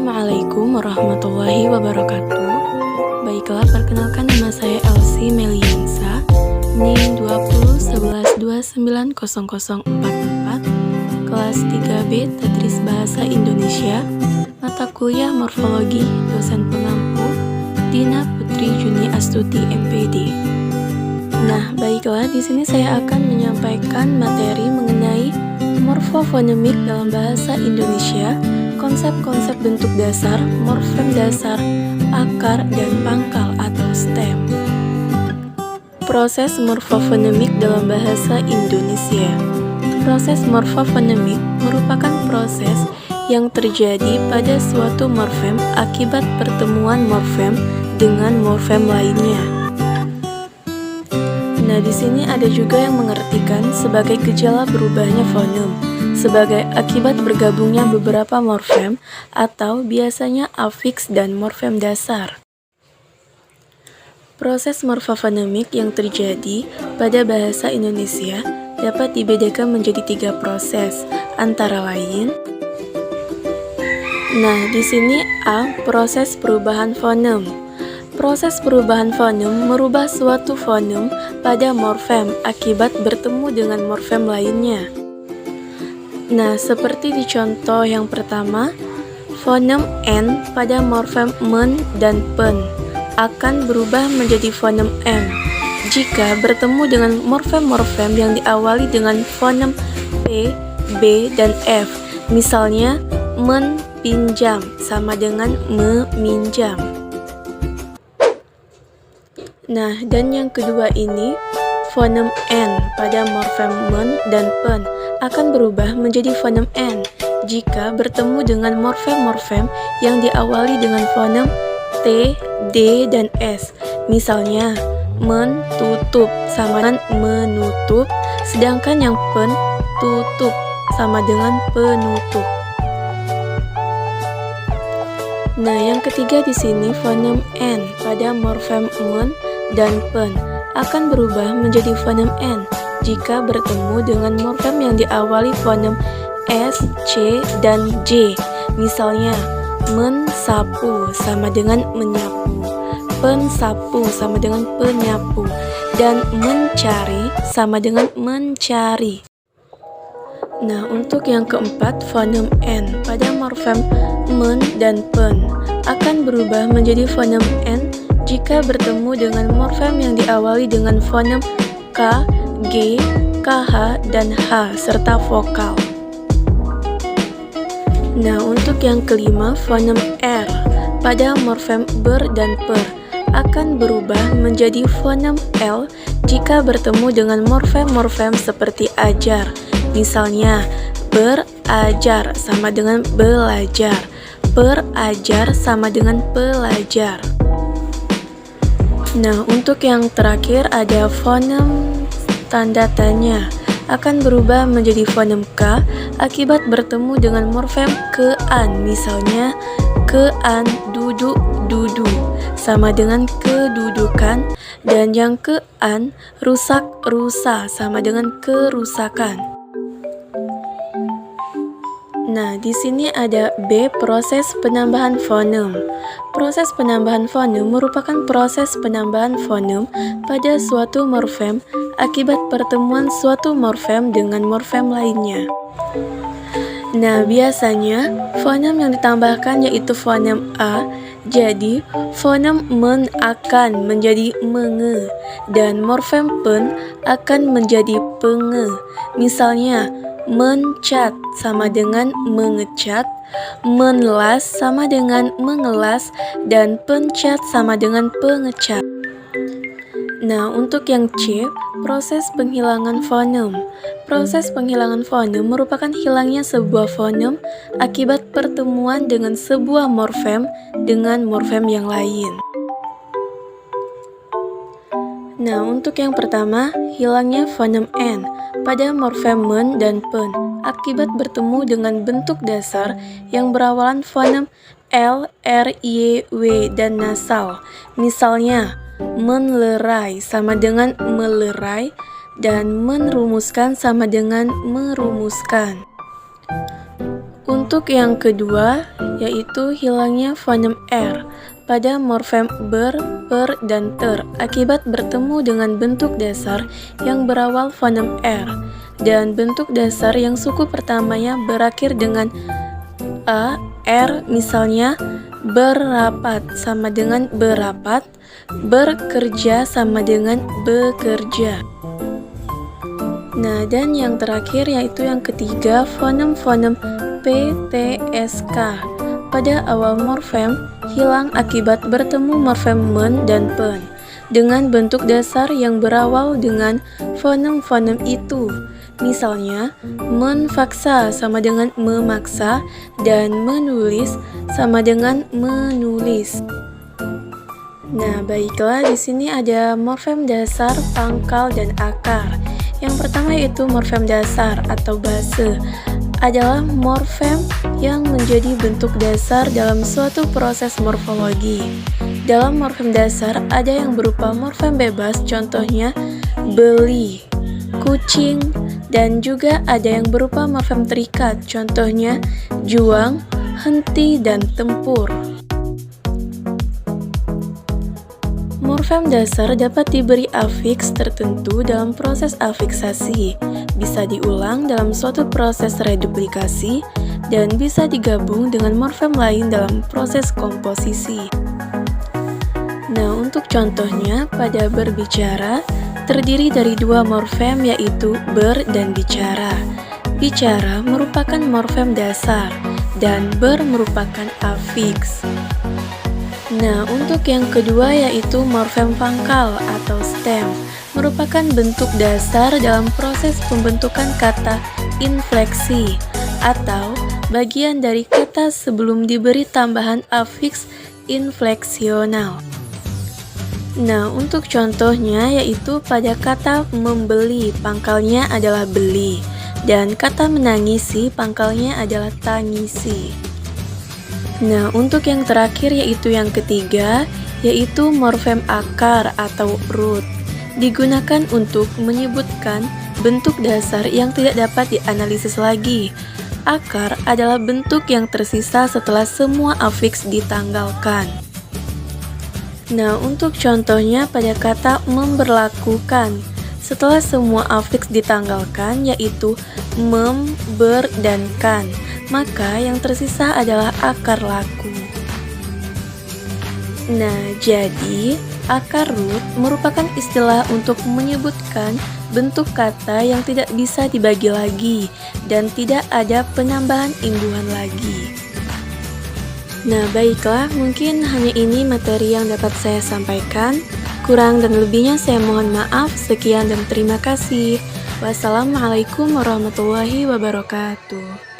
Assalamualaikum warahmatullahi wabarakatuh. Baiklah, perkenalkan nama saya Elsie Meliansa, NIM 2011290044, kelas 3B Tadris Bahasa Indonesia, mata kuliah Morfologi, dosen pengampu Dina Putri Juni Astuti MPD. Nah, baiklah, di sini saya akan menyampaikan materi mengenai morfofonemik dalam bahasa Indonesia, konsep-konsep bentuk dasar, morfem dasar, akar, dan pangkal atau stem. Proses morfofonemik dalam bahasa Indonesia. Proses morfofonemik merupakan proses yang terjadi pada suatu morfem akibat pertemuan morfem dengan morfem lainnya. Nah, di sini ada juga yang mengartikan sebagai gejala berubahnya fonem, sebagai akibat bergabungnya beberapa morfem atau biasanya afiks dan morfem dasar. Proses morfofonemik yang terjadi pada bahasa Indonesia dapat dibedakan menjadi 3 proses, antara lain. Nah, di sini A, proses perubahan fonem. Proses perubahan fonem merubah suatu fonem pada morfem akibat bertemu dengan morfem lainnya. Nah, seperti di contoh yang pertama, fonem N pada morfem men dan pen akan berubah menjadi fonem M jika bertemu dengan morfem-morfem yang diawali dengan fonem P, B, dan F. Misalnya, men pinjam sama dengan me minjam. Nah, dan yang kedua ini, fonem N pada morfem men dan pen akan berubah menjadi fonem N jika bertemu dengan morfem-morfem yang diawali dengan fonem T, D, dan S. Misalnya, men tutup sama dengan menutup, sedangkan yang pen tutup sama dengan penutup. Nah, yang ketiga di sini fonem N pada morfem men dan pen akan berubah menjadi fonem N jika bertemu dengan morfem yang diawali fonem S, C, dan J. Misalnya, mensapu sama dengan menyapu, pensapu sama dengan penyapu, dan mencari sama dengan mencari. Nah, untuk yang keempat, fonem N pada morfem men dan pen akan berubah menjadi fonem N jika bertemu dengan morfem yang diawali dengan fonem K, G, KH, dan H, serta vokal. Nah, untuk yang kelima, fonem R pada morfem ber dan per akan berubah menjadi fonem L jika bertemu dengan morfem-morfem seperti ajar. Misalnya, berajar sama dengan belajar, berajar sama dengan pelajar. Nah, untuk yang terakhir ada fonem tanda tanya akan berubah menjadi fonem K akibat bertemu dengan morfem kean. Misalnya, kean duduk dudu sama dengan kedudukan, dan yang kean rusak rusa sama dengan kerusakan. Nah, di sini ada B, proses penambahan fonem. Proses penambahan fonem merupakan proses penambahan fonem pada suatu morfem akibat pertemuan suatu morfem dengan morfem lainnya. Nah, biasanya fonem yang ditambahkan yaitu fonem A, jadi fonem men akan menjadi menge, dan morfem pen akan menjadi penge. Misalnya, mencat sama dengan mengecat, menlas sama dengan mengelas, dan pencat sama dengan pengecat. Nah, untuk yang C, proses penghilangan fonem. Proses penghilangan fonem merupakan hilangnya sebuah fonem akibat pertemuan dengan sebuah morfem dengan morfem yang lain. Nah, untuk yang pertama, hilangnya fonem N pada morfem men dan pen akibat bertemu dengan bentuk dasar yang berawalan fonem L, R, Y, W, dan nasal. Misalnya, menlerai sama dengan melerai, dan merumuskan sama dengan merumuskan. Untuk yang kedua, yaitu hilangnya fonem R pada morfem ber, per, dan ter akibat bertemu dengan bentuk dasar yang berawal fonem R dan bentuk dasar yang suku pertamanya berakhir dengan A, R, misalnya berapat sama dengan berapat, bekerja sama dengan bekerja. Nah, dan yang terakhir yaitu yang ketiga, fonem-fonem P, T, S, K pada awal morfem hilang akibat bertemu morfem men dan pen dengan bentuk dasar yang berawal dengan fonem-fonem itu. Misalnya, menfaksa sama dengan memaksa dan menulis sama dengan menulis. Nah, baiklah, di sini ada morfem dasar, pangkal, dan akar. Yang pertama yaitu morfem dasar atau base adalah morfem yang menjadi bentuk dasar dalam suatu proses morfologi. Dalam morfem dasar ada yang berupa morfem bebas, contohnya beli, kucing, dan juga ada yang berupa morfem terikat, contohnya juang, henti, dan tempur. Morfem dasar dapat diberi afiks tertentu dalam proses afiksasi, bisa diulang dalam suatu proses reduplikasi, dan bisa digabung dengan morfem lain dalam proses komposisi. Nah, untuk contohnya, pada berbicara, terdiri dari dua morfem yaitu ber dan bicara. Bicara merupakan morfem dasar, dan ber merupakan afiks. Nah, untuk yang kedua yaitu morfem pangkal atau stem, merupakan bentuk dasar dalam proses pembentukan kata infleksi atau bagian dari kata sebelum diberi tambahan afiks infleksional. Nah, untuk contohnya yaitu pada kata membeli, pangkalnya adalah beli, dan kata menangisi, pangkalnya adalah tangisi. Nah, untuk yang terakhir yaitu yang ketiga, yaitu morfem akar atau root, digunakan untuk menyebutkan bentuk dasar yang tidak dapat dianalisis lagi. Akar adalah bentuk yang tersisa setelah semua afiks ditanggalkan. Nah, untuk contohnya pada kata memberlakukan, setelah semua afiks ditanggalkan yaitu mem, ber, dan kan, maka yang tersisa adalah akar laku. Nah, jadi akar root merupakan istilah untuk menyebutkan bentuk kata yang tidak bisa dibagi lagi dan tidak ada penambahan imbuhan lagi. Nah, baiklah, mungkin hanya ini materi yang dapat saya sampaikan. Kurang dan lebihnya saya mohon maaf. Sekian dan terima kasih. Wassalamualaikum warahmatullahi wabarakatuh.